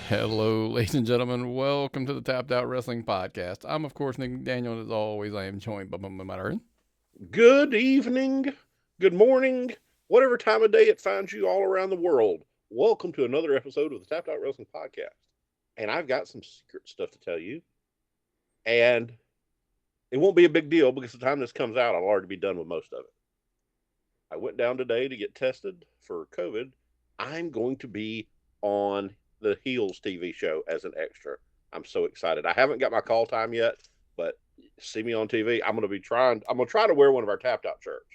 Hello, ladies and gentlemen. Welcome to the Tapped Out Wrestling Podcast. I'm, of course, Nick Daniel, and as always, I am joined by my Earth. Good evening, good morning, whatever time of day it finds you all around the world. Welcome to another episode of the Tapped Out Wrestling Podcast. And I've got some secret stuff to tell you. And it won't be a big deal because the time this comes out, I'll already be done with most of it. I went down today to get tested for COVID. I'm going to be on the Heels TV show as an extra. I'm so excited. I haven't got my call time yet, but see me on TV. I'm going to try to wear one of our Tapped Out shirts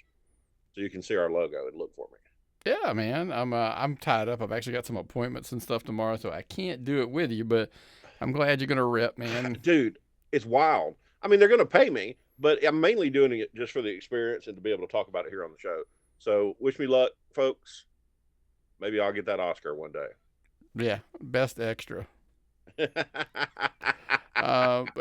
so you can see our logo and look for me. Yeah, man. I'm tied up. I've actually got some appointments and stuff tomorrow, so I can't do it with you, but I'm glad you're going to rip, man. Dude, it's wild. I mean, they're going to pay me, but I'm mainly doing it just for the experience and to be able to talk about it here on the show. So wish me luck, folks. Maybe I'll get that Oscar one day. Yeah, best extra. But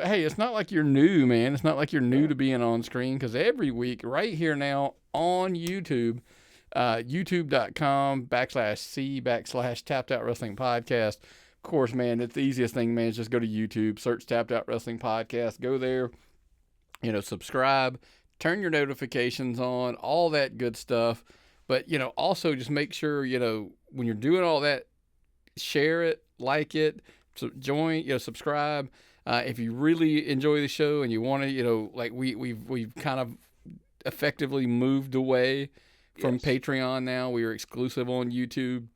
hey, it's not like you're new, man. It's not like you're new to being on screen, because every week, right here now on YouTube, youtube.com/C/Tapped Out Wrestling Podcast. Of course, man, it's the easiest thing, man, is just go to YouTube, search Tapped Out Wrestling Podcast, go there, subscribe, turn your notifications on, all that good stuff. But, also just make sure, when you're doing all that, share it, like it, join, subscribe. If you really enjoy the show and you want to, like we've kind of effectively moved away from Patreon now. We are exclusive on YouTube.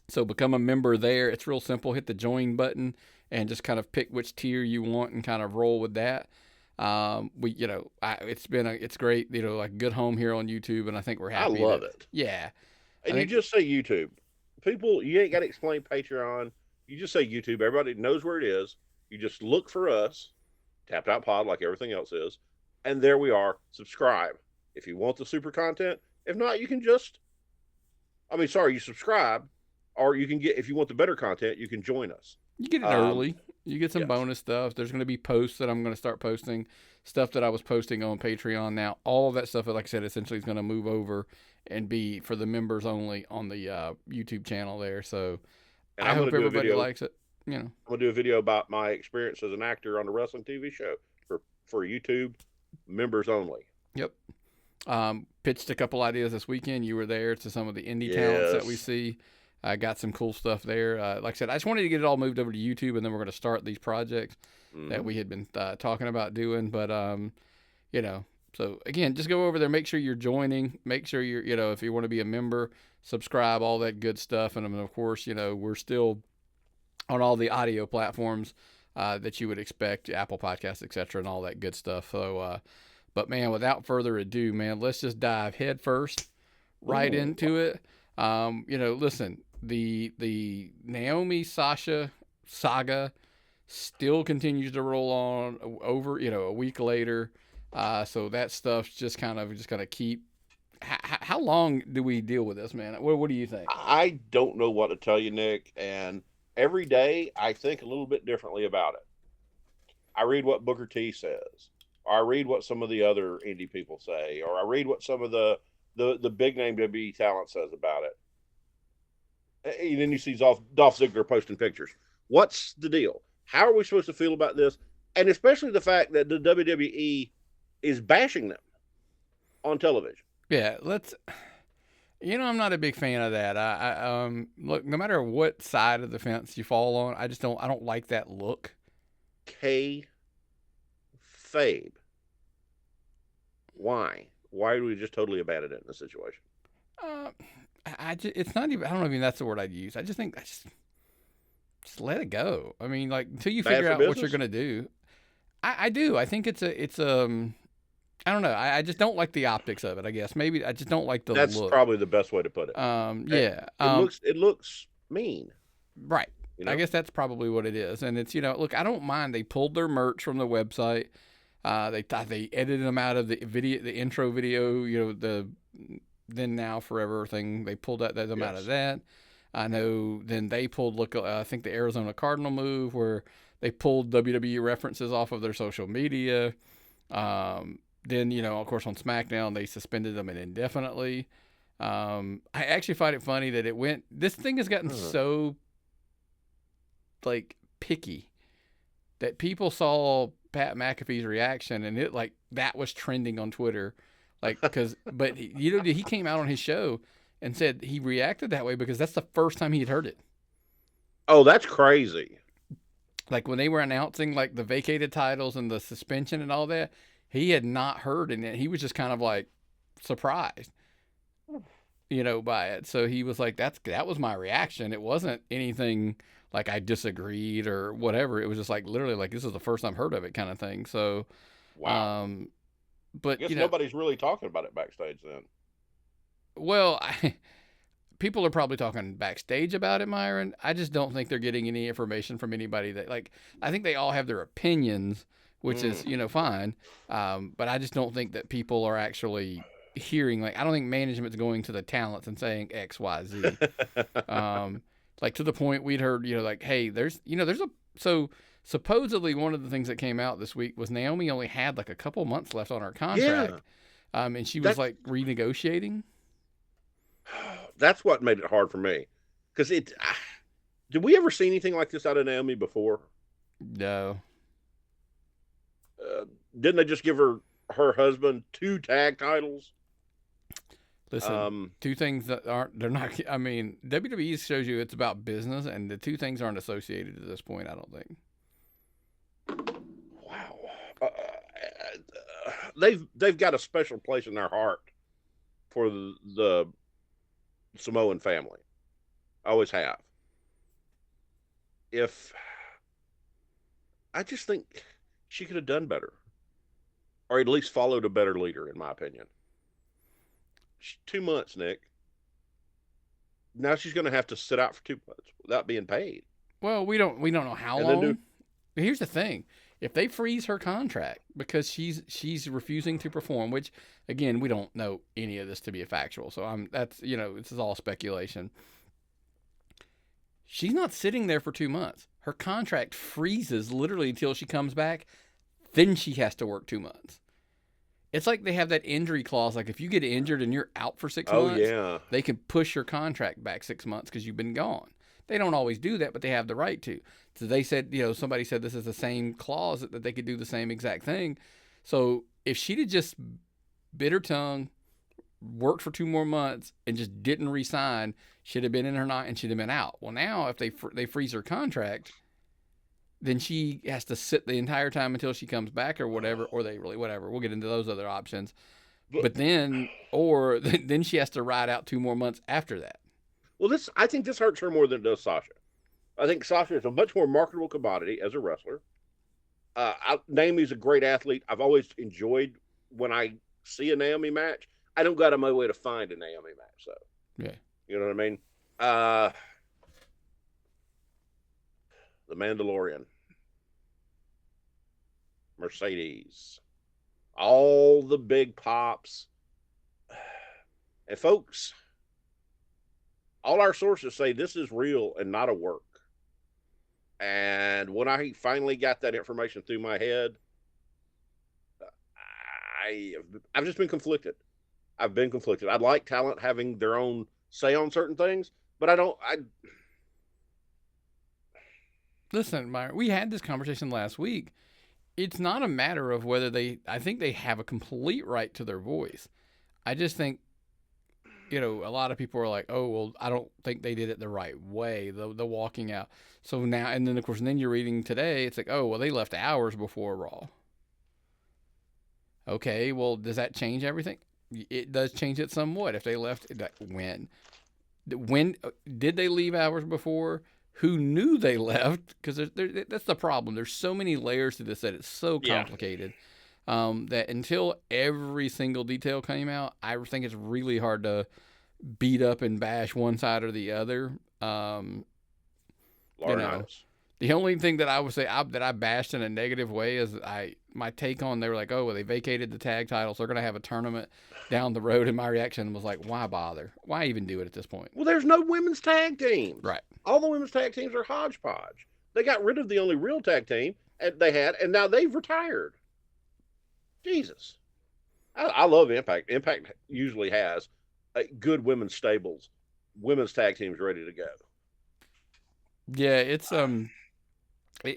So become a member there. It's real simple. Hit the join button and just kind of pick which tier you want and kind of roll with that. It's great, like a good home here on YouTube, and I think we're happy. I love it. Yeah. And you just say YouTube. People, you ain't got to explain Patreon. You just say YouTube. Everybody knows where it is. You just look for us, Tapped Out Pod, like everything else is, and there we are. Subscribe if you want the super content. If not, you can you subscribe, or you can get, if you want the better content, you can join us. You get it early. You get some bonus stuff. There's going to be posts that I'm going to start posting, stuff that I was posting on Patreon now. All of that stuff, like I said, essentially is going to move over and be for the members only on the YouTube channel there. So I hope everybody likes it. I'm going to do a video about my experience as an actor on a wrestling TV show for YouTube members only. Yep. Pitched a couple ideas this weekend. You were there to some of the indie talents that we see. I got some cool stuff there. Like I said, I just wanted to get it all moved over to YouTube, and then we're going to start these projects that we had been talking about doing. But, so again, just go over there, make sure you're joining, make sure you're, if you want to be a member, subscribe, all that good stuff. And of course, we're still on all the audio platforms that you would expect, Apple Podcasts, etc., and all that good stuff. So, but man, without further ado, man, let's just dive head first right into it. Listen, the Naomi Sasha saga still continues to roll on over, a week later. So that stuff's just kind of keep. How long do we deal with this, man? What do you think? I don't know what to tell you, Nick. And every day I think a little bit differently about it. I read what Booker T says, or I read what some of the other indie people say, or I read what some of the big name WWE talent says about it. And then you see Dolph Ziggler posting pictures. What's the deal? How are we supposed to feel about this? And especially the fact that the WWE is bashing them on television. Yeah, I'm not a big fan of that. I look, no matter what side of the fence you fall on, I don't like that look. Kayfabe. Why? Why do we just totally abandon it in this situation? It's not even. I don't know if that's the word I'd use. I just think just let it go. I mean, like until you figure out what you're gonna do. I do. I think it's I don't know. I just don't like the optics of it. I guess maybe I just don't like the look. That's probably the best way to put it. Yeah. It looks mean. Right. I guess that's probably what it is. And it's look, I don't mind. They pulled their merch from the website. They edited them out of the video, the intro video. The Then Now Forever thing. They pulled them out of that. I know. Then they pulled I think the Arizona Cardinal move where they pulled WWE references off of their social media. Then, of course, on Smackdown, they suspended them indefinitely. I actually find it funny that this thing has gotten so like picky that people saw Pat McAfee's reaction and it like that was trending on Twitter, like but he came out on his show and said he reacted that way because that's the first time he had heard it. Oh, that's crazy. Like when they were announcing like the vacated titles and the suspension and all that, he had not heard it. He was just kind of like surprised, by it. So he was like, that was my reaction. It wasn't anything like I disagreed or whatever. It was just like literally like this is the first I've heard of it kind of thing. So, wow. But I guess nobody's really talking about it backstage then. Well, people are probably talking backstage about it, Myron. I just don't think they're getting any information from anybody that like. I think they all have their opinions, which is fine. But I just don't think that people are actually hearing. Like, I don't think management's going to the talents and saying X, Y, Z. Like to the point we'd heard, like, hey, there's so supposedly one of the things that came out this week was Naomi only had like a couple months left on her contract, and she was like renegotiating. That's what made it hard for me, because did we ever see anything like this out of Naomi before? No. Didn't they just give her husband 2 tag titles? Listen, 2 things that they're not. I mean, WWE shows you it's about business, and the 2 things aren't associated at this point. I don't think. Wow, they've got a special place in their heart for the Samoan family. Always have. I just think she could have done better, or at least followed a better leader, in my opinion. 2 months, Nick. Now she's going to have to sit out for 2 months without being paid. Well, we don't know how long. Here's the thing: if they freeze her contract because she's refusing to perform, which again we don't know any of this to be a factual, so this is all speculation. She's not sitting there for 2 months. Her contract freezes literally until she comes back. Then she has to work 2 months. It's like they have that injury clause. Like if you get injured and you're out for 6 months, they can push your contract back 6 months because you've been gone. They don't always do that, but they have the right to. So they said, somebody said this is the same clause that they could do the same exact thing. So if she'd have just bit her tongue, worked for 2 more months, and just didn't resign, she'd have been in her knot and she'd have been out. Well, now if they freeze her contract, then she has to sit the entire time until she comes back or whatever, or whatever. We'll get into those other options. But then she has to ride out 2 more months after that. Well, I think this hurts her more than it does Sasha. I think Sasha is a much more marketable commodity as a wrestler. Naomi's a great athlete. I've always enjoyed when I see a Naomi match. I don't go out of my way to find a Naomi match, so. Yeah. You know what I mean? The Mandalorian. Mercedes. All the big pops. And folks, all our sources say this is real and not a work. And when I finally got that information through my head, I've just been conflicted. I've been conflicted. I like talent having their own say on certain things, but Listen, Myron, we had this conversation last week. It's not a matter of whether I think they have a complete right to their voice. I just think, a lot of people are like, oh, well, I don't think they did it the right way, the walking out. So now, and then, of course, you're reading today, it's like, oh, well, they left hours before Raw. Okay, well, does that change everything? It does change it somewhat. If they left, when did they leave hours before? Who knew they left? Because that's the problem. There's so many layers to this that it's so complicated that until every single detail came out, I think it's really hard to beat up and bash one side or the other. The only thing that I would say that I bashed in a negative way is my take on, they were like, oh, well, they vacated the tag titles. They're going to have a tournament down the road. And my reaction was like, why bother? Why even do it at this point? Well, there's no women's tag teams. Right. All the women's tag teams are hodgepodge. They got rid of the only real tag team they had, and now they've retired. Jesus. I love Impact. Impact usually has good women's stables, women's tag teams ready to go. Yeah, it's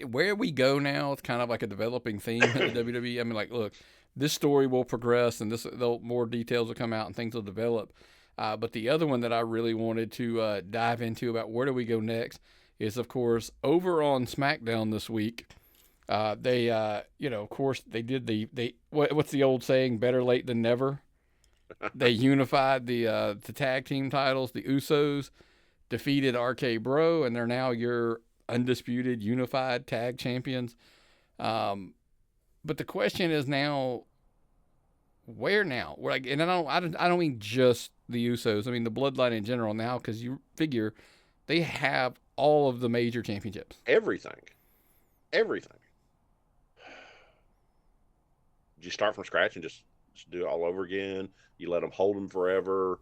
where we go now, it's kind of like a developing theme in the WWE. I mean, like, look, this story will progress, and more details will come out, and things will develop. But the other one that I really wanted to dive into about where do we go next is, of course, over on SmackDown this week. They, of course, they did what's the old saying? Better late than never. They unified the tag team titles. The Usos defeated RK Bro, and they're now your undisputed unified tag champions. But the question is now, where now? And I don't mean just the Usos. I mean the Bloodline in general now, because you figure they have all of the major championships. Everything. You start from scratch and just do it all over again. You let them hold them forever.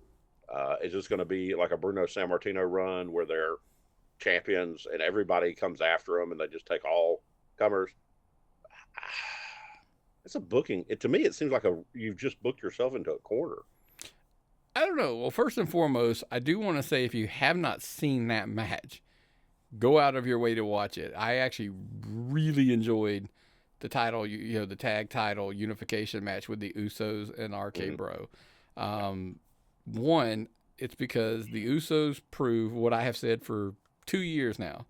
Is this going to be like a Bruno Sammartino run where they're champions and everybody comes after them and they just take all comers? It's a booking. To me, it seems like you've just booked yourself into a corner. I don't know. Well, first and foremost, I do want to say if you have not seen that match, go out of your way to watch it. I actually really enjoyed the title, the tag title unification match with the Usos and RK Bro. One, it's because the Usos prove what I have said for 2 years now.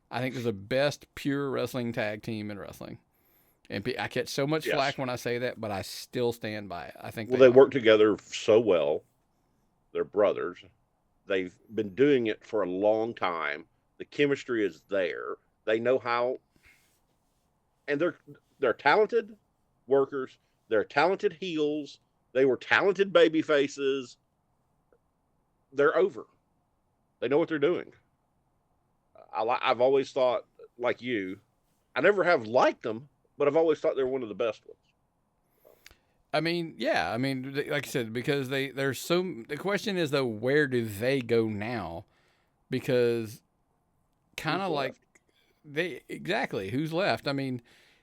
I think they're the best pure wrestling tag team in wrestling. And I catch so much flack when I say that, but I still stand by it. I think they work together so well. They're brothers. They've been doing it for a long time. The chemistry is there. They know how, and they're talented workers. They're talented heels. They were talented baby faces. They're over. They know what they're doing. I've always thought, like you, I never have liked them, but I've always thought they were one of the best ones. I mean, yeah. I mean, like I said, because they're so. The question is though, where do they go now? Because kind of like who's left. I mean,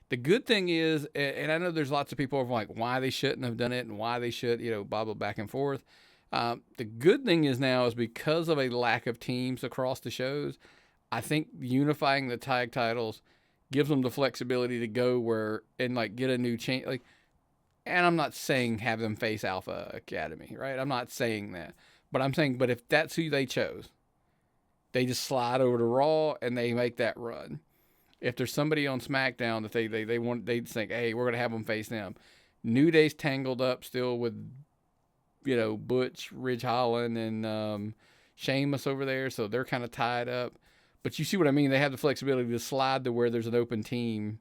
the good thing is, and I know there's lots of people who are like why they shouldn't have done it and why they should, blah back and forth. The good thing is now is because of a lack of teams across the shows, I think unifying the tag titles gives them the flexibility to go where and like get a new change. Like, and I'm not saying have them face Alpha Academy, right? I'm not saying that, but I'm saying, but if that's who they chose, they just slide over to Raw and they make that run. If there's somebody on SmackDown that they want, they think, hey, we're gonna have them face them. New Day's tangled up still with, Butch, Ridge Holland, and Sheamus over there, so they're kind of tied up. But you see what I mean? They have the flexibility to slide to where there's an open team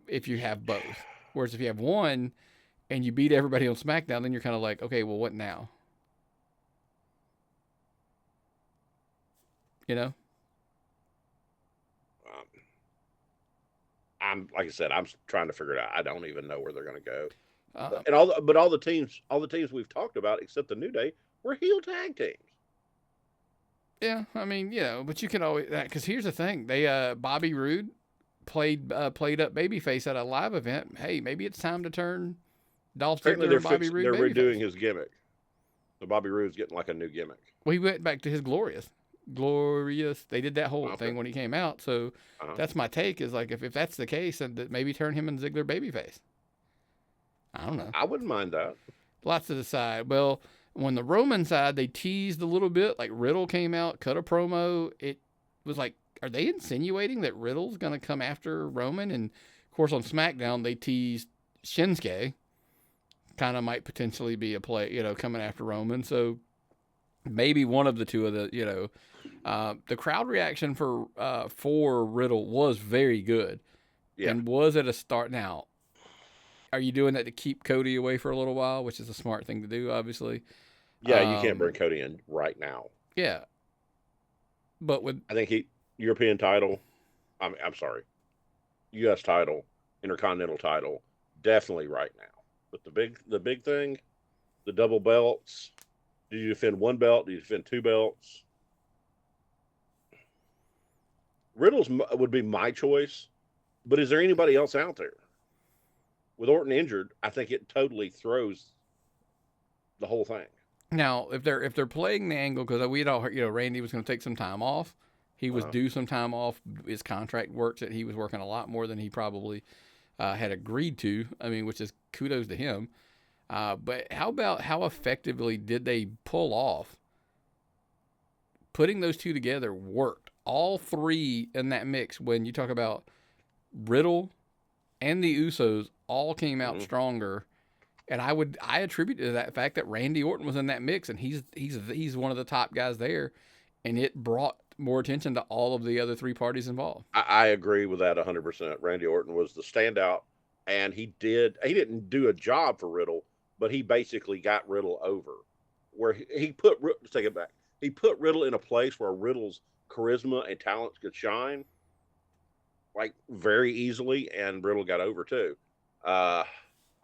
if you have both. Whereas if you have one and you beat everybody on SmackDown, then you're kind of like, okay, well, what now? I'm like I said, I'm trying to figure it out. I don't even know where they're going to go. And all the teams we've talked about, except the New Day, were heel tag teams. Yeah, I mean, but you can always because here's the thing: they Bobby Roode played up babyface at a live event. Hey, maybe it's time to turn Dolph Ziggler and Bobby Roode. They're redoing his gimmick. So Bobby Roode's getting like a new gimmick. Well, he went back to his glorious. They did that whole thing when he came out. So that's my take. Is like if that's the case, then maybe turn him and Ziggler babyface. I don't know. I wouldn't mind that. Lots to decide. Well, when the Roman side, they teased a little bit. Like Riddle came out, cut a promo. It was like, are they insinuating that Riddle's going to come after Roman? And of course, on SmackDown, they teased Shinsuke. Kind of might potentially be a play, coming after Roman. So maybe one of the two of the, the crowd reaction for Riddle was very good. Yeah. And was at a start. Now, are you doing that to keep Cody away for a little while, which is a smart thing to do, obviously? Yeah, you can't bring Cody in right now. Yeah. But I think European title, I'm sorry, U.S. title, Intercontinental title, definitely right now. But the big thing, the double belts, do you defend one belt? Do you defend two belts? Riddle's would be my choice, but is there anybody else out there? With Orton injured, I think it totally throws the whole thing. Now, if they're playing the angle, because we had all heard, Randy was going to take some time off, He was due some time off. His contract works that he was working a lot more than he probably had agreed to. I mean, which is kudos to him. But how about how effectively did they pull off? Putting those two together worked. All three in that mix, when you talk about Riddle and the Usos, all came out stronger. And I attribute it to that fact that Randy Orton was in that mix, and he's one of the top guys there, and it brought more attention to all of the other three parties involved. I agree with that 100%. Randy Orton was the standout, and he didn't do a job for Riddle, but he basically got Riddle over. Where let's take it back. He put Riddle in a place where Riddle's charisma and talents could shine, like, very easily, and Riddle got over too.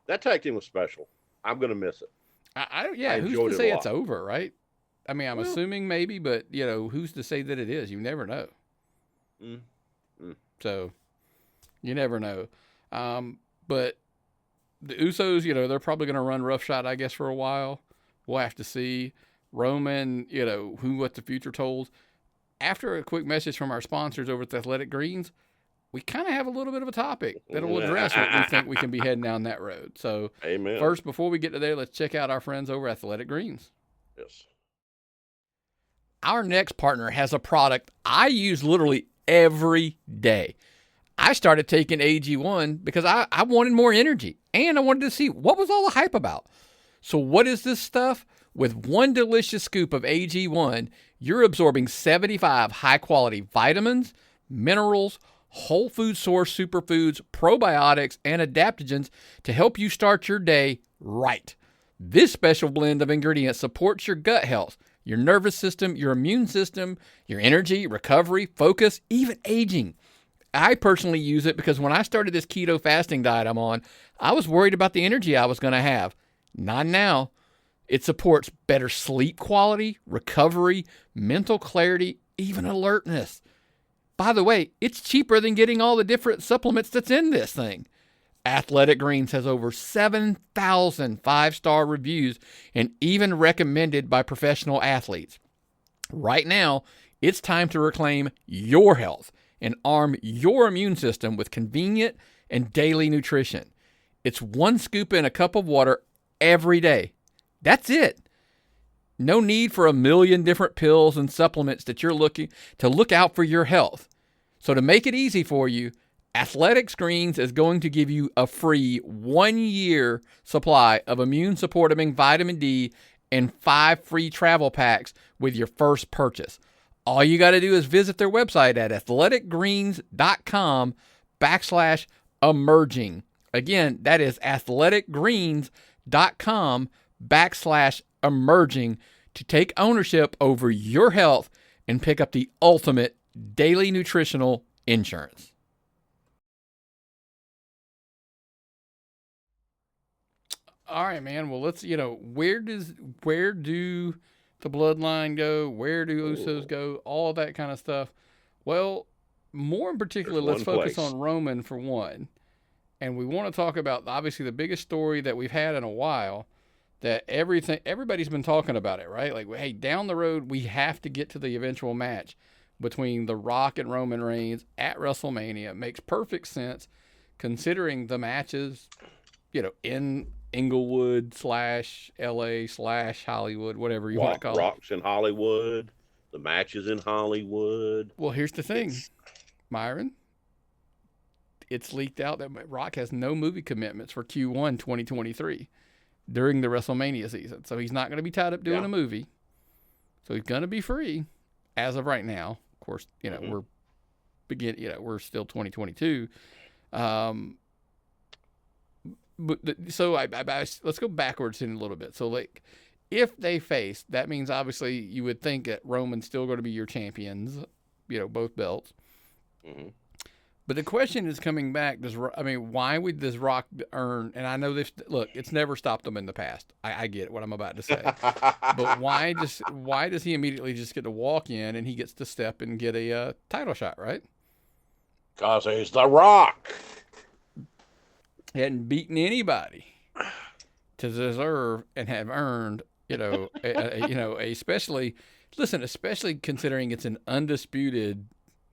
That tag team was special. I'm gonna miss it. Who's to say it's over, right? I mean, I'm assuming maybe, but who's to say that it is? You never know. So you never know. But the Usos, they're probably going to run roughshod, I guess, for a while. We'll have to see. Roman, what the future holds. After a quick message from our sponsors over at the Athletic Greens, we kind of have a little bit of a topic that will address what we think we can be heading down that road. So, Amen. First, before we get to there, let's check out our friends over at Athletic Greens. Yes. Our next partner has a product I use literally every day. I started taking AG1 because I wanted more energy, and I wanted to see what was all the hype about. So what is this stuff? With one delicious scoop of AG1, you're absorbing 75 high-quality vitamins, minerals, whole food source superfoods, probiotics, and adaptogens to help you start your day right. This special blend of ingredients supports your gut health, your nervous system, your immune system, your energy, recovery, focus, even aging. I personally use it because when I started this keto fasting diet I'm on, I was worried about the energy I was going to have. Not now. It supports better sleep quality, recovery, mental clarity, even alertness. By the way, it's cheaper than getting all the different supplements that's in this thing. Athletic Greens has over 7,000 five-star reviews and even recommended by professional athletes. Right now, it's time to reclaim your health and arm your immune system with convenient and daily nutrition. It's one scoop in a cup of water every day. That's it. No need for a million different pills and supplements that you're looking to look out for your health. So to make it easy for you, Athletic Greens is going to give you a free 1-year supply of immune-supporting vitamin D and 5 free travel packs with your first purchase. All you got to do is visit their website at athleticgreens.com/emerging. Again, that is athleticgreens.com/emerging to take ownership over your health and pick up the ultimate daily nutritional insurance. All right, man. Well, let's, where do the Bloodline go? Where do Usos go? All of that kind of stuff. Well, more in particular, let's focus on Roman for one. And we want to talk about, obviously, the biggest story that we've had in a while, that everybody's been talking about it, right? Like, hey, down the road, we have to get to the eventual match between The Rock and Roman Reigns at WrestleMania. It makes perfect sense considering the matches, in Inglewood /LA/Hollywood, whatever you want to call it. Rock's in Hollywood. The matches in Hollywood. Well, here's the thing, Myron. It's leaked out that Rock has no movie commitments for Q1 2023 during the WrestleMania season. So he's not going to be tied up doing a movie. So he's going to be free as of right now. Of course, we're still 2022. Let's go backwards in a little bit. So, like, if they face, that means obviously you would think that Roman's still going to be your champions, both belts. Mm-hmm. But the question is coming back, why would this Rock earn, and I know this, look, it's never stopped them in the past. I get what I'm about to say. But why does he immediately just get to walk in and he gets to step and get a title shot, right? Because he's The Rock. He hadn't beaten anybody to deserve and have earned, especially Listen, especially considering it's an undisputed,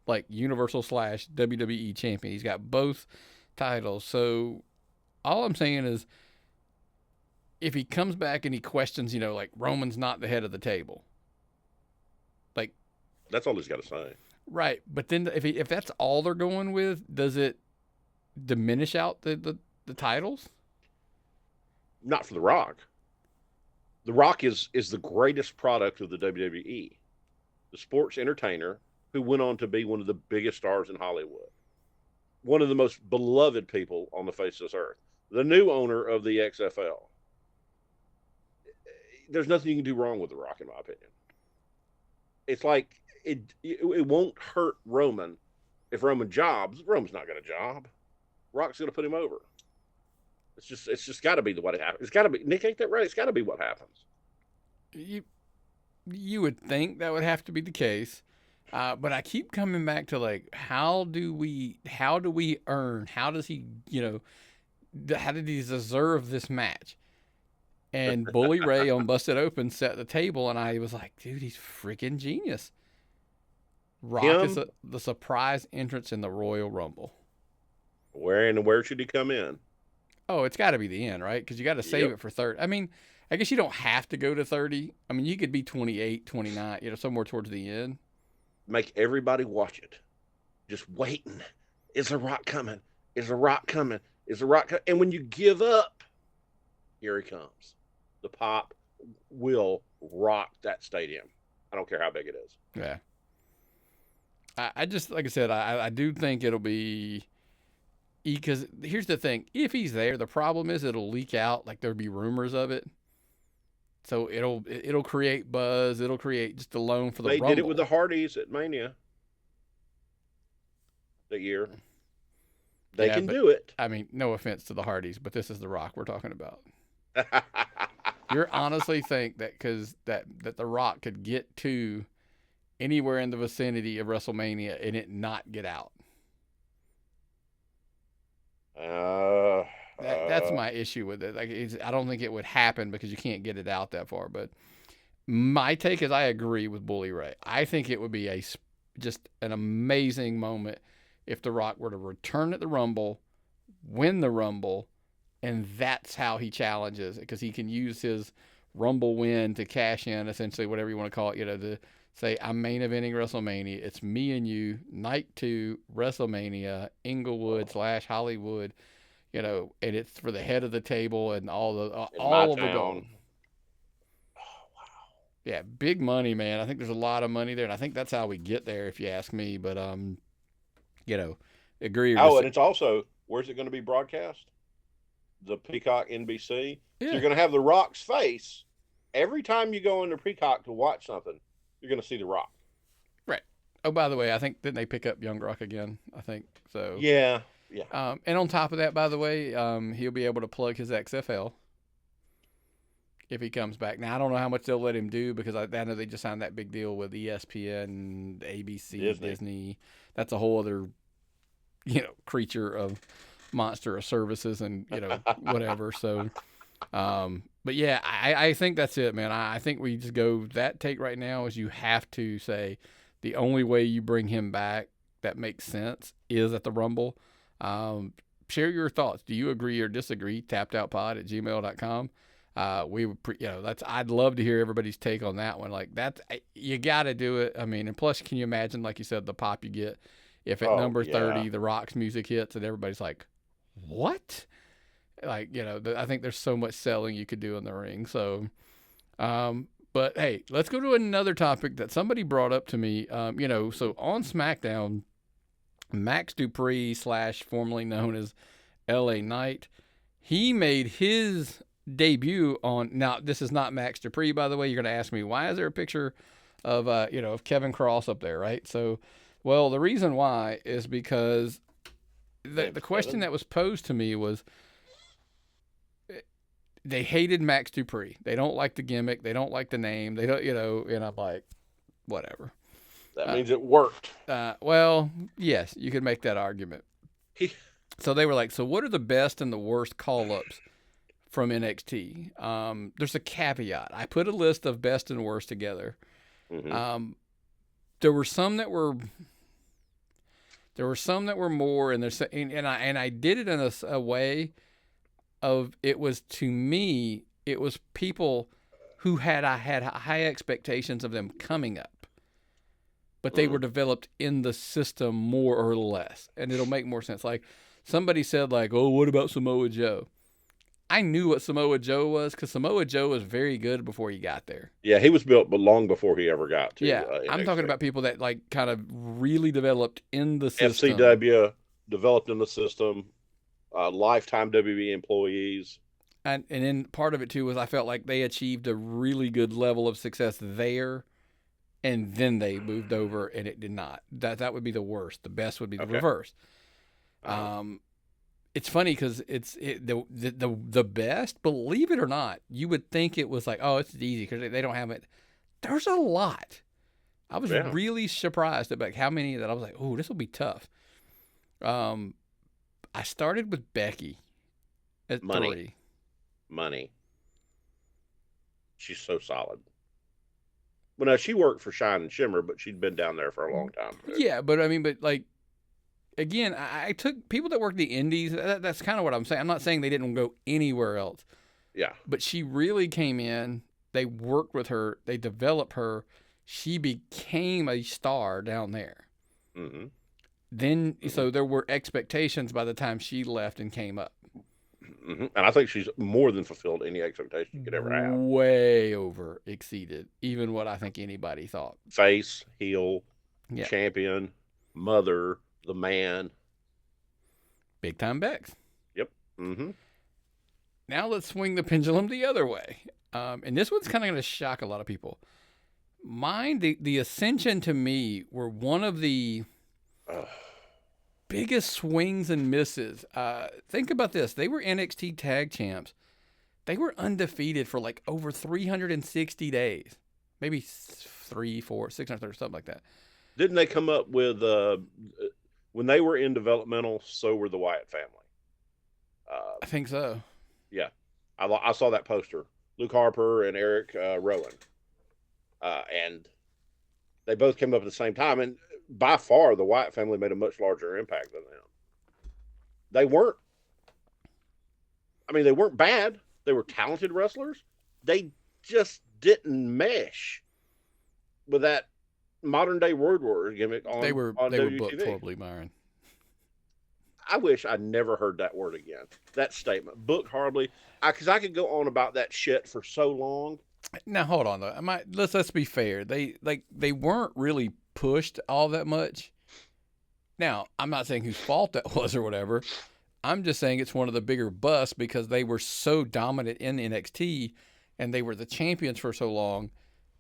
like, Universal / WWE champion. He's got both titles. So all I'm saying is, if he comes back and he questions, like, Roman's not the head of the table, like, that's all he's got to say. Right, but then if that's all they're going with, does it diminish out the titles? Not for The Rock. The Rock is the greatest product of the WWE. The sports entertainer who went on to be one of the biggest stars in Hollywood. One of the most beloved people on the face of this earth. The new owner of the XFL. There's nothing you can do wrong with The Rock, in my opinion. It's like, it won't hurt Roman if Roman jobs. Roman's not going to job. Rock's going to put him over. It's just got to be what happens. It's got to be, Nick, ain't that right? It's got to be what happens. You would think that would have to be the case, but I keep coming back to, like, how do we earn? How does he, how did he deserve this match? And Bully Ray on Busted Open set the table, and I was like, dude, he's freaking genius. Rock is the surprise entrance in the Royal Rumble. Where should he come in? Oh, it's got to be the end, right? Because you got to save it for 30. I mean, I guess you don't have to go to 30. I mean, you could be 28, 29, somewhere towards the end. Make everybody watch it. Just waiting. Is The Rock coming? Is The Rock coming? Is The Rock coming? And when you give up, here he comes. The pop will rock that stadium. I don't care how big it is. Yeah. I just, like I said, I do think it'll be, because here's the thing. If he's there, the problem is it'll leak out, like there'll be rumors of it. So it'll create buzz. It'll create just alone for the Rumble. They did it with the Hardys at Mania that year. They can do it. I mean, no offense to the Hardys, but this is The Rock we're talking about. You honestly think that because that The Rock could get to anywhere in the vicinity of WrestleMania and it not get out? That's my issue with it. Like, I don't think it would happen because you can't get it out that far. But my take is I agree with Bully Ray. I think it would be just an amazing moment if The Rock were to return at the Rumble, win the Rumble, and that's how he challenges it, because he can use his Rumble win to cash in, essentially, whatever you want to call it, to say, I'm main eventing WrestleMania. It's me and you, night 2, WrestleMania, Inglewood / Hollywood, and it's for the head of the table and all of the gold. Oh, wow. Yeah, big money, man. I think there's a lot of money there, and I think that's how we get there, if you ask me. But, agree. Oh, and it's also, where's it going to be broadcast? The Peacock NBC. Yeah. So you're going to have The Rock's face. Every time you go into Peacock to watch something, you're going to see The Rock. Right. Oh, by the way, I think, didn't they pick up Young Rock again? I think so. Yeah. And on top of that, by the way, he'll be able to plug his XFL if he comes back. Now, I don't know how much they'll let him do, because I know they just signed that big deal with ESPN, ABC, Disney. That's a whole other, creature of monster of services and, whatever. So, but yeah, I think that's it, man. I think we just go, that take right now is you have to say the only way you bring him back that makes sense is at the Rumble. Share your thoughts. Do you agree or disagree? tappedoutpod@gmail.com. We would, I'd love to hear everybody's take on that one. Like, you got to do it. I mean, and plus, can you imagine, like you said, the pop you get if at number 30, The Rock's music hits and everybody's like, what? Like, I think there's so much selling you could do in the ring. So, but hey, let's go to another topic that somebody brought up to me. So on SmackDown, Max Dupree / formerly known as LA Knight, he made his debut on, now this is not Max Dupree, by the way. You're going to ask me, why is there a picture of, of Kevin Cross up there, right? So, well, the reason why is because the question that was posed to me was, they hated Max Dupree. They don't like the gimmick. They don't like the name. They don't, and I'm like, whatever. That means it worked. Well, yes, you could make that argument. So they were like, so what are the best and the worst call-ups from NXT? There's a caveat. I put a list of best and worst together. Mm-hmm. There were some that were more, and I did it in a way of, it was, to me, it was people who I had high expectations of them coming up, but they were developed in the system more or less, and it'll make more sense. Like somebody said, like, "Oh, what about Samoa Joe?" I knew what Samoa Joe was because Samoa Joe was very good before he got there. Yeah, he was built, but long before he ever got to. Yeah, I'm NXT. talking about people that like kind of really developed in the system. FCW developed in the system, lifetime WWE employees. And then part of it too was I felt like they achieved a really good level of success there, and then they moved over, and it did not. That would be the worst. The best would be the reverse. It's funny because the best, believe it or not, you would think it was like, oh, it's easy because they don't have it. There's a lot. I was really surprised about how many that I was like, oh, this will be tough. I started with Becky at 3. Money. She's so solid. Well, now she worked for Shine and Shimmer, but she'd been down there for a long time. Yeah, but I mean, like, again, I took people that work the indies. That's kind of what I'm saying. I'm not saying they didn't go anywhere else. Yeah. But she really came in. They worked with her. They developed her. She became a star down there. Mm-hmm. Then, so there were expectations by the time she left and came up. Mm-hmm. And I think she's more than fulfilled any expectation you could ever have. Way over exceeded even what I think anybody thought. Face, heel, champion, mother, the man. Big time Bex. Yep. Mm-hmm. Now let's swing the pendulum the other way. And this one's kind of going to shock a lot of people. The Ascension to me were one of the biggest swings and misses. Think about this. They were NXT tag champs. They were undefeated for like over 360 days. Maybe 3, 4, 600, something like that. Didn't they come up with, when they were in developmental, so were the Wyatt family? I think so. Yeah. I saw that poster. Luke Harper and Eric Rowan. And they both came up at the same time. And by far, the Wyatt family made a much larger impact than them. They weren't bad. They were talented wrestlers. They just didn't mesh with that modern day Road Warrior gimmick on They were WTV. booked horribly, Myron. I wish I never heard that word again. That statement, booked horribly. Because I could go on about that shit for so long. Now hold on though. Let's be fair. They weren't really pushed all that much. Now, I'm not saying whose fault that was or whatever. I'm just saying it's one of the bigger busts because they were so dominant in NXT and they were the champions for so long.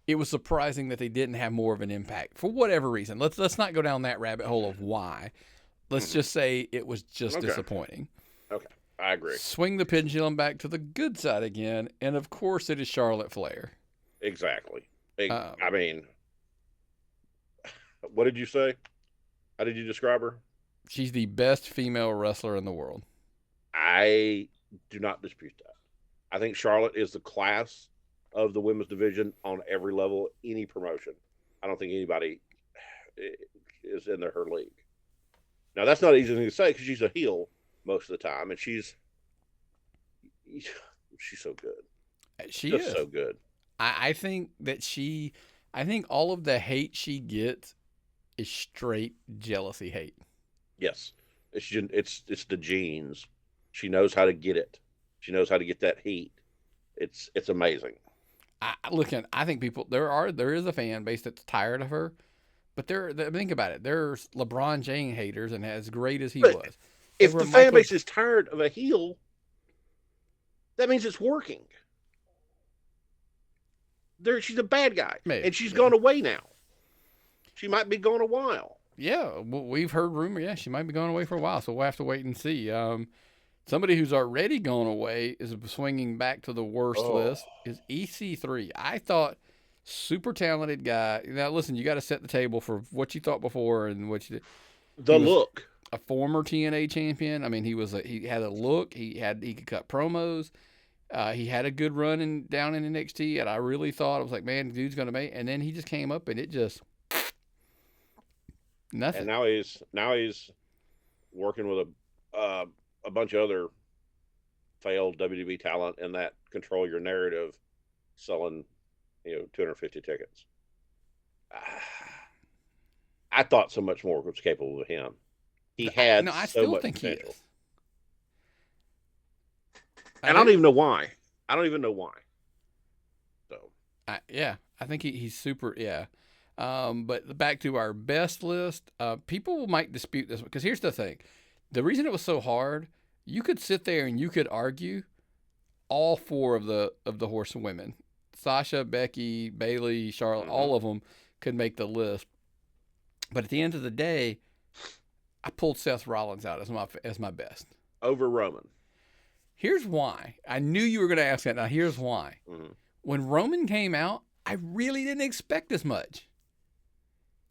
It was surprising that they didn't have more of an impact for whatever reason. Let's not go down that rabbit hole of why. Let's just say it was just disappointing. Okay, I agree. Swing the pendulum back to the good side again, and of course it is Charlotte Flair. Exactly. I mean, what did you say? How did you describe her? She's the best female wrestler in the world. I do not dispute that. I think Charlotte is the class of the women's division on every level, any promotion. I don't think anybody is in her league. Now, that's not easy to say because she's a heel most of the time, and she's so good. She just is so good. I think that I think all of the hate she gets is straight jealousy hate. Yes, it's the genes. She knows how to get it. She knows how to get that heat. It's amazing. I think there is a fan base that's tired of her, but think about it. There's LeBron James haters, and as great as he was, if the fan base is tired of a heel, that means it's working. She's a bad guy, and she's gone away now. She might be gone a while. Yeah, well, we've heard rumor. Yeah, she might be going away for a while, so we'll have to wait and see. Somebody who's already gone away is swinging back to the worst list is EC3. I thought super talented guy. Now listen, you got to set the table for what you thought before and what you did. The look. A former TNA champion. I mean, he had a look. He could cut promos. He had a good run down in NXT, and I really thought, I was like, man, dude's going to make. And then he just came up, and it just nothing. And now he's working with a bunch of other failed WWE talent in that control your narrative, selling 250 tickets. I thought so much more was capable of him. He had I so still much think potential. he is. And I don't even know why. So I think he's super. Yeah. But back to our best list, people might dispute this because here's the thing: the reason it was so hard, you could sit there and you could argue all four of the horsewomen, Sasha, Becky, Bayley, Charlotte, all of them could make the list. But at the end of the day, I pulled Seth Rollins out as my best over Roman. Here's why. I knew you were going to ask that. Now here's why. Mm-hmm. When Roman came out, I really didn't expect as much.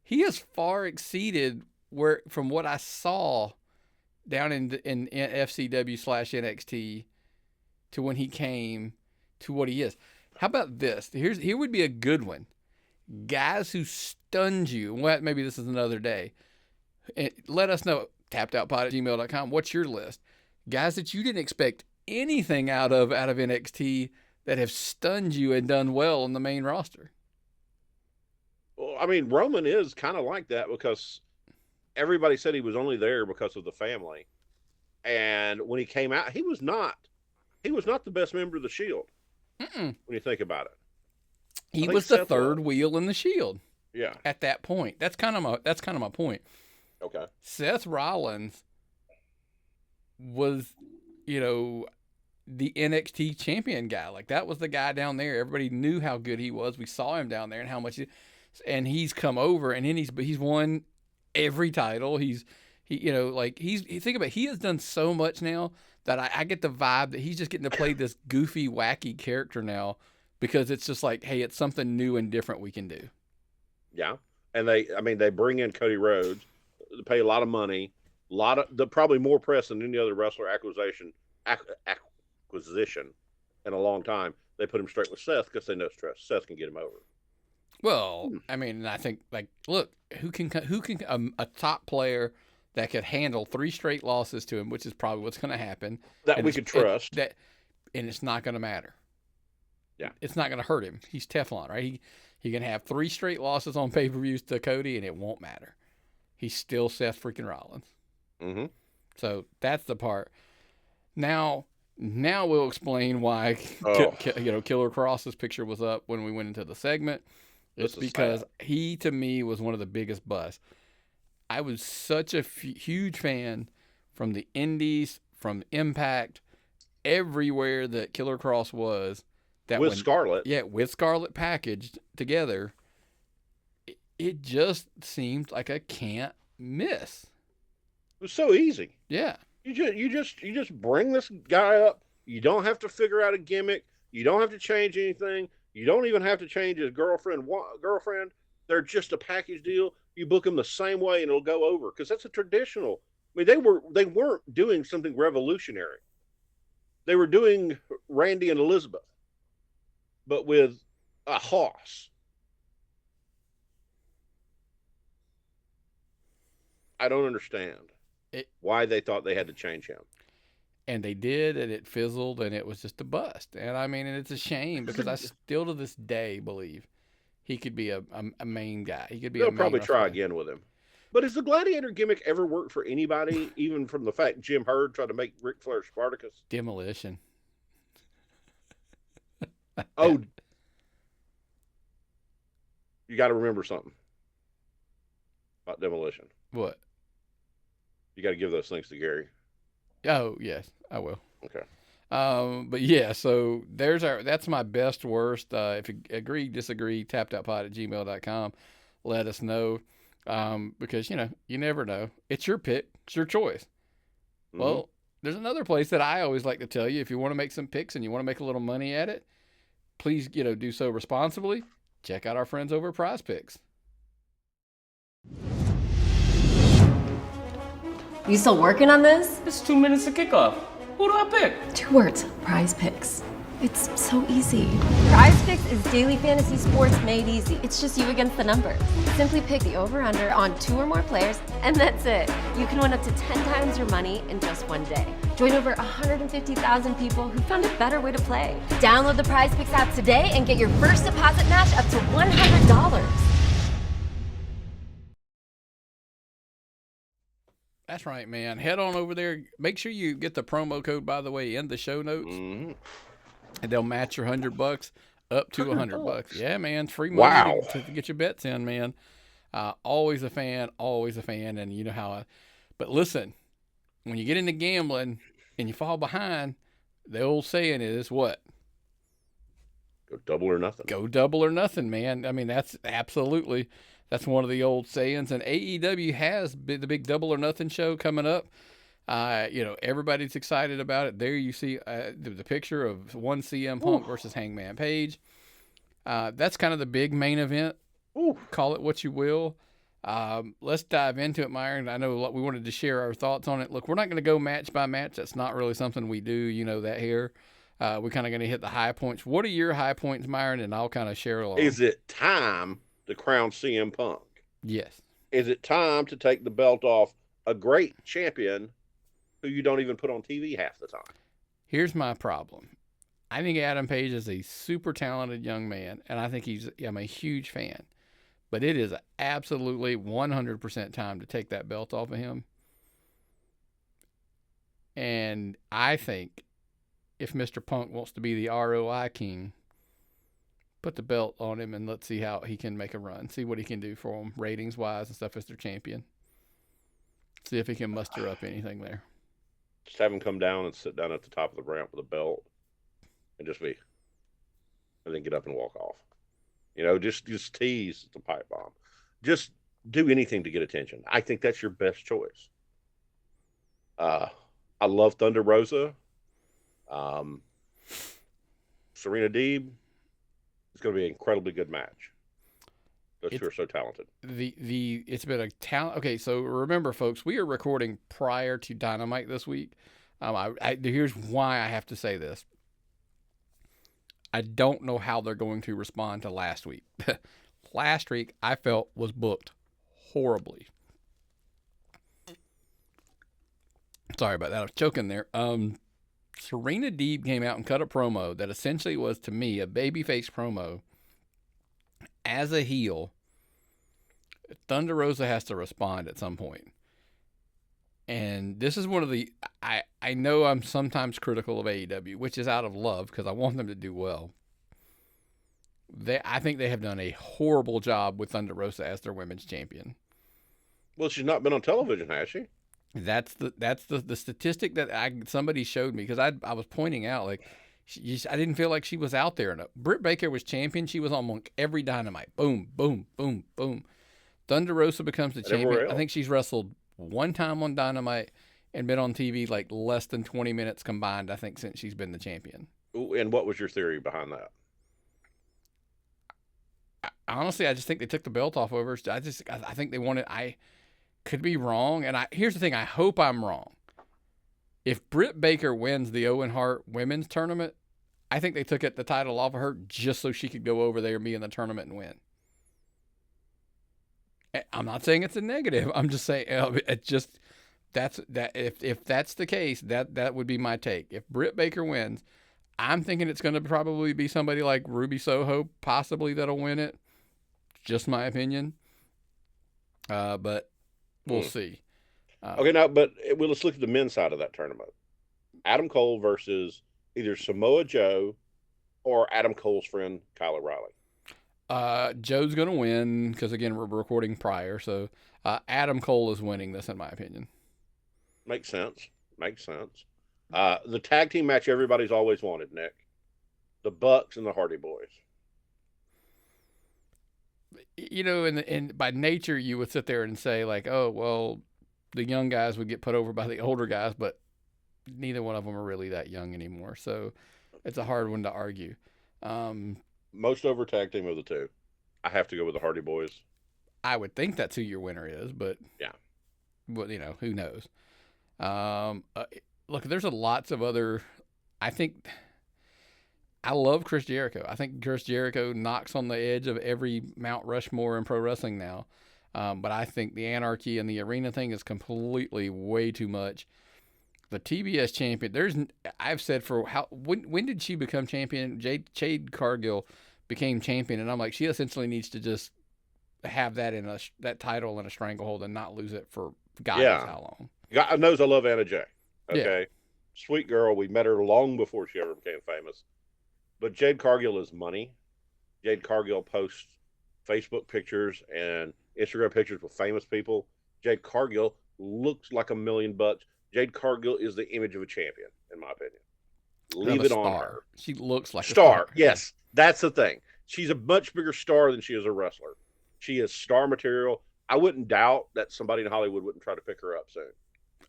He has far exceeded from what I saw down in FCW/NXT to when he came to what he is. How about this? Here would be a good one. Guys who stunned you. Well, maybe this is another day. Let us know. tappedoutpod@gmail.com. What's your list? Guys that you didn't expect anything out of NXT that have stunned you and done well on the main roster. Well, I mean, Roman is kind of like that because everybody said he was only there because of the family. And when he came out, he was not the best member of the Shield. When you think about it. He was the third wheel in the Shield. Yeah. At that point. That's kind of my point. Okay. Seth Rollins was, the NXT champion guy. Like, that was the guy down there. Everybody knew how good he was. We saw him down there and how much and he's come over and then he's won every title. Think about it, he has done so much now that I get the vibe that he's just getting to play this goofy, wacky character now because it's just like, hey, it's something new and different we can do. Yeah. And they bring in Cody Rhodes, they pay a lot of money, probably more press than any other wrestler acquisition in a long time. They put him straight with Seth because they know Seth can get him over. Well, I mean, I think, look, who can a top player that could handle 3 straight losses to him, which is probably what's going to happen. That we could trust. And it's not going to matter. Yeah. It's not going to hurt him. He's Teflon, right? He can have 3 straight losses on pay-per-views to Cody, and it won't matter. He's still Seth freaking Rollins. Mm-hmm. So that's the part. Now we'll explain why Killer Cross's picture was up when we went into the segment. It's because he, to me, was one of the biggest busts. I was such a huge fan from the Indies, from Impact, everywhere that Killer Cross was. Scarlett. Yeah, with Scarlett packaged together, it just seemed like a can't miss. It was so easy. Yeah. You just bring this guy up. You don't have to figure out a gimmick. You don't have to change anything. You don't even have to change his girlfriend. They're just a package deal. You book them the same way and it'll go over because that's a traditional. I mean, they weren't doing something revolutionary. They were doing Randy and Elizabeth, but with a horse. I don't understand why they thought they had to change him. And they did, and it fizzled, and it was just a bust. And I mean, and it's a shame because I still to this day believe he could be a main guy. He could be. They'll probably try again with him. But has the Gladiator gimmick ever worked for anybody, even from the fact Jim Herd tried to make Ric Flair Spartacus? Demolition. Oh, you got to remember something about Demolition. What? You got to give those things to Gary. Oh, yes, I will. Okay. But yeah, so that's my best worst. If you agree, disagree, tappedoutpod@gmail.com. Let us know. Because you never know. It's your pick. It's your choice. Mm-hmm. Well, there's another place that I always like to tell you, if you want to make some picks and you want to make a little money at it, please, do so responsibly. Check out our friends over at Prize Picks. You still working on this? It's 2 minutes to kickoff. Who do I pick? 2 words. Prize Picks. It's so easy. PrizePicks is daily fantasy sports made easy. It's just you against the numbers. Simply pick the over-under on 2 or more players, and that's it. You can win up to 10 times your money in just one day. Join over 150,000 people who found a better way to play. Download the PrizePicks app today and get your first deposit match up to $100. That's right, man. Head on over there. Make sure you get the promo code, by the way, in the show notes. Mm-hmm. And they'll match your $100 up to $100. Yeah, man. Free money to get your bets in, man. Always a fan. And you know how but listen, when you get into gambling and you fall behind, the old saying is what? Go double or nothing. Go double or nothing, man. I mean, that's one of the old sayings. And AEW has the big Double or Nothing show coming up. Everybody's excited about it. There you see the picture of one CM Punk versus Hangman Page. That's kind of the big main event. Ooh. Call it what you will. Let's dive into it, Myron. I know we wanted to share our thoughts on it. Look, we're not going to go match by match. That's not really something we do. You know that here. We're kind of going to hit the high points. What are your high points, Myron? And I'll kind of share along. Is it time to crown CM Punk? Yes. Is it time to take the belt off a great champion who you don't even put on TV half the time? Here's my problem. I think Adam Page is a super talented young man, and I think I'm a huge fan. But it is absolutely 100% time to take that belt off of him. And I think if Mr. Punk wants to be the ROI king, put the belt on him and let's see how he can make a run. See what he can do for him, ratings-wise and stuff as their champion. See if he can muster up anything there. Just have him come down and sit down at the top of the ramp with a belt and then get up and walk off. Just tease the pipe bomb. Just do anything to get attention. I think that's your best choice. I love Thunder Rosa. Serena Deeb. It's going to be an incredibly good match. Those two are so talented. It's been a talent. Okay, so remember, folks, we are recording prior to Dynamite this week. Here's why I have to say this. I don't know how they're going to respond to last week. Last week, I felt was booked horribly. Sorry about that. I was choking there. Serena Deeb came out and cut a promo that essentially was, to me, a babyface promo. As a heel, Thunder Rosa has to respond at some point. And this is one of the... I know I'm sometimes critical of AEW, which is out of love because I want them to do well. I think they have done a horrible job with Thunder Rosa as their women's champion. Well, she's not been on television, has she? That's the statistic that somebody showed me because I was pointing out I didn't feel like she was out there enough. Britt Baker was champion. She was on every Dynamite. Boom, boom, boom, boom. Thunder Rosa becomes the champion. I think she's wrestled one time on Dynamite and been on TV like less than 20 minutes combined, I think, since she's been the champion. Ooh, and what was your theory behind that? Honestly, I just think they took the belt off over her. I think they wanted... I could be wrong, and here's the thing. I hope I'm wrong. If Britt Baker wins the Owen Hart women's tournament, I think they took the title off of her just so she could go over there and be in the tournament and win. I'm not saying it's a negative. I'm just saying it's just if that's the case, that would be my take. If Britt Baker wins, I'm thinking it's going to probably be somebody like Ruby Soho, possibly, that'll win it. Just my opinion. But we'll see. Okay, now, but let's look at the men's side of that tournament. Adam Cole versus either Samoa Joe or Adam Cole's friend, Kyle O'Reilly. Joe's going to win because, again, we're recording prior. So Adam Cole is winning this, in my opinion. Makes sense. The tag team match everybody's always wanted, Nick. The Bucks and the Hardy Boys. And by nature, you would sit there and say, like, oh, well, the young guys would get put over by the older guys, but neither one of them are really that young anymore. So it's a hard one to argue. Most over tag team of the two. I have to go with the Hardy Boys. I would think that's who your winner is, but yeah. But, who knows? Look, there's lots of other... I think I love Chris Jericho. I think Chris Jericho knocks on the edge of every Mount Rushmore in pro wrestling now. But I think the Anarchy and the arena thing is completely way too much. The TBS champion, I've said when did she become champion? Jade Cargill became champion, and I'm like, she essentially needs to just have that that title in a stranglehold and not lose it for God knows how long. God knows I love Anna Jay. Okay. Yeah. Sweet girl. We met her long before she ever became famous. But Jade Cargill is money. Jade Cargill posts Facebook pictures and Instagram pictures with famous people. Jade Cargill looks like $1 million. Jade Cargill is the image of a champion, in my opinion. Leave it on her. She looks like a star. Yes, that's the thing. She's a much bigger star than she is a wrestler. She is star material. I wouldn't doubt that somebody in Hollywood wouldn't try to pick her up soon.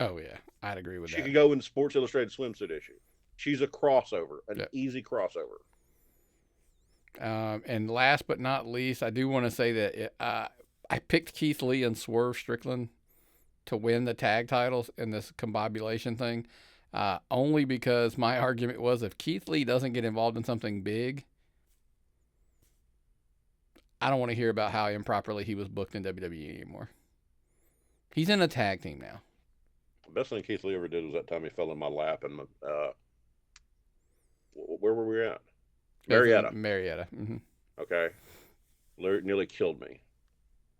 Oh, yeah. I'd agree with that. She could go in the Sports Illustrated swimsuit issue. She's a crossover, easy crossover. And last but not least, I do want to say that I picked Keith Lee and Swerve Strickland to win the tag titles in this combobulation thing, only because my argument was if Keith Lee doesn't get involved in something big, I don't want to hear about how improperly he was booked in WWE anymore. He's in a tag team now. The best thing Keith Lee ever did was that time he fell in my lap and where were we at? Marietta. Marietta. Mm-hmm. Okay. Nearly killed me.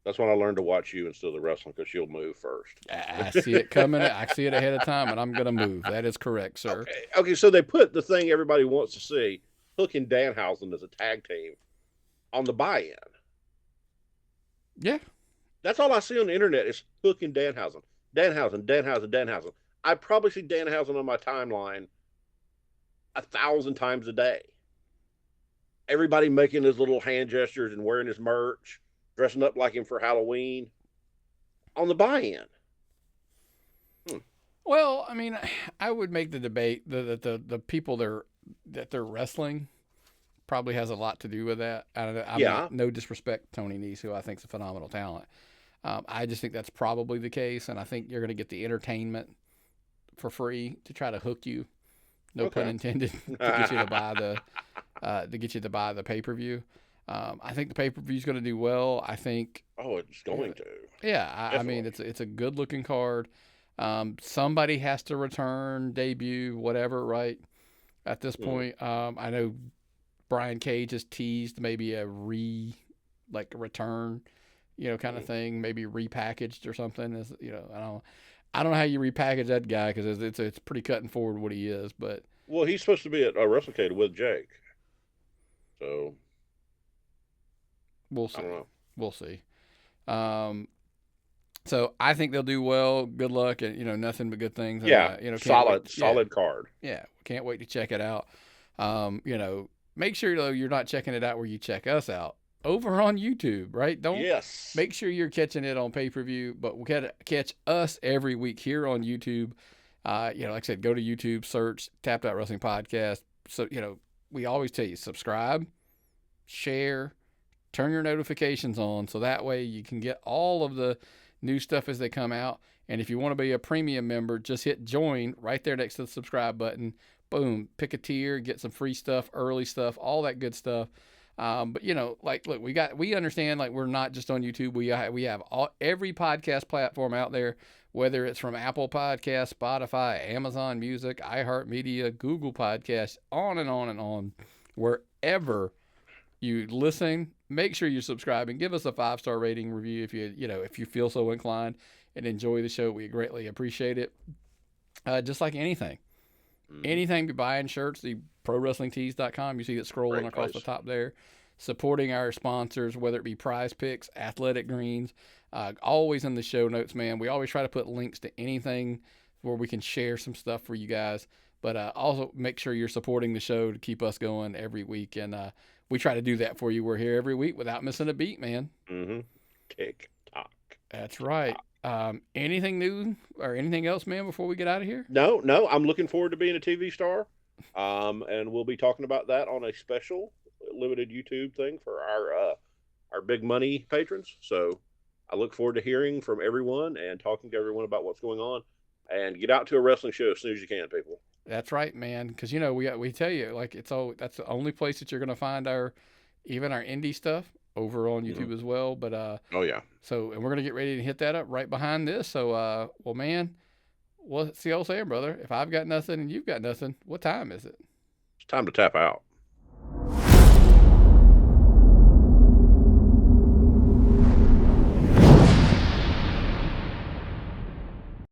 That's when I learned to watch you instead of the wrestling because she'll move first. I see it coming. I see it ahead of time, and I'm going to move. That is correct, sir. Okay, so they put the thing everybody wants to see, Hook and Danhausen as a tag team, on the buy-in. Yeah. That's all I see on the internet is Hook and Danhausen. Danhausen. I probably see Danhausen on my timeline 1,000 times a day. Everybody making his little hand gestures and wearing his merch, dressing up like him for Halloween on the buy-in. Well, I mean, I would make the debate that the people that they're wrestling probably has a lot to do with that. No disrespect to Tony Nese, who I think is a phenomenal talent. I just think that's probably the case, and I think you're going to get the entertainment for free to try to hook you. No pun intended, to get you to buy the pay-per-view. I think the pay-per-view is going to do well. I think. Oh, it's going to. Yeah, I mean it's a good-looking card. Somebody has to return, debut, whatever. Right at this point, I know Brian Cage has teased maybe a return, kind of thing, maybe repackaged or something. I don't know how you repackage that guy because it's pretty cut and forward what he is. But he's supposed to be at WrestleCade with Jake, so we'll see. I don't know. We'll see. So I think they'll do well. Good luck, and nothing but good things. Yeah, solid card. Yeah, can't wait to check it out. Make sure though you're not checking it out where you check us out. Over on YouTube, right? Make sure you're catching it on pay-per-view, but we'll catch us every week here on YouTube. Like I said, go to YouTube, search Tapped Out Wrestling Podcast. So, we always tell you, subscribe, share, turn your notifications on, so that way you can get all of the new stuff as they come out. And if you want to be a premium member, just hit join right there next to the subscribe button. Boom, pick a tier, get some free stuff, early stuff, all that good stuff. But look, we understand, like, we're not just on YouTube. We have every podcast platform out there, whether it's from Apple Podcasts, Spotify, Amazon Music, iHeartMedia, Google Podcasts, on and on and on. Wherever you listen, make sure you subscribe and give us a 5-star rating review if you feel so inclined and enjoy the show. We greatly appreciate it. Just like anything. Anything you're buying shirts, the ProWrestlingTees.com, you see it scrolling across the top there. Supporting our sponsors, whether it be Prize Picks, Athletic Greens, always in the show notes, man. We always try to put links to anything where we can share some stuff for you guys. But also make sure you're supporting the show to keep us going every week. And we try to do that for you. We're here every week without missing a beat, man. Mm-hmm. TikTok. That's right. Anything new or anything else, man, before we get out of here? No. I'm looking forward to being a TV star. And we'll be talking about that on a special limited YouTube thing for our big money patrons. So I look forward to hearing from everyone and talking to everyone about what's going on. And get out to a wrestling show as soon as you can, people. That's right, man. Because we tell you like that's the only place that you're gonna find even our indie stuff over on YouTube as well. But oh yeah. So and we're gonna get ready to hit that up right behind this. So well, man, it's the old saying, brother. If I've got nothing and you've got nothing, what time is it? It's time to tap out.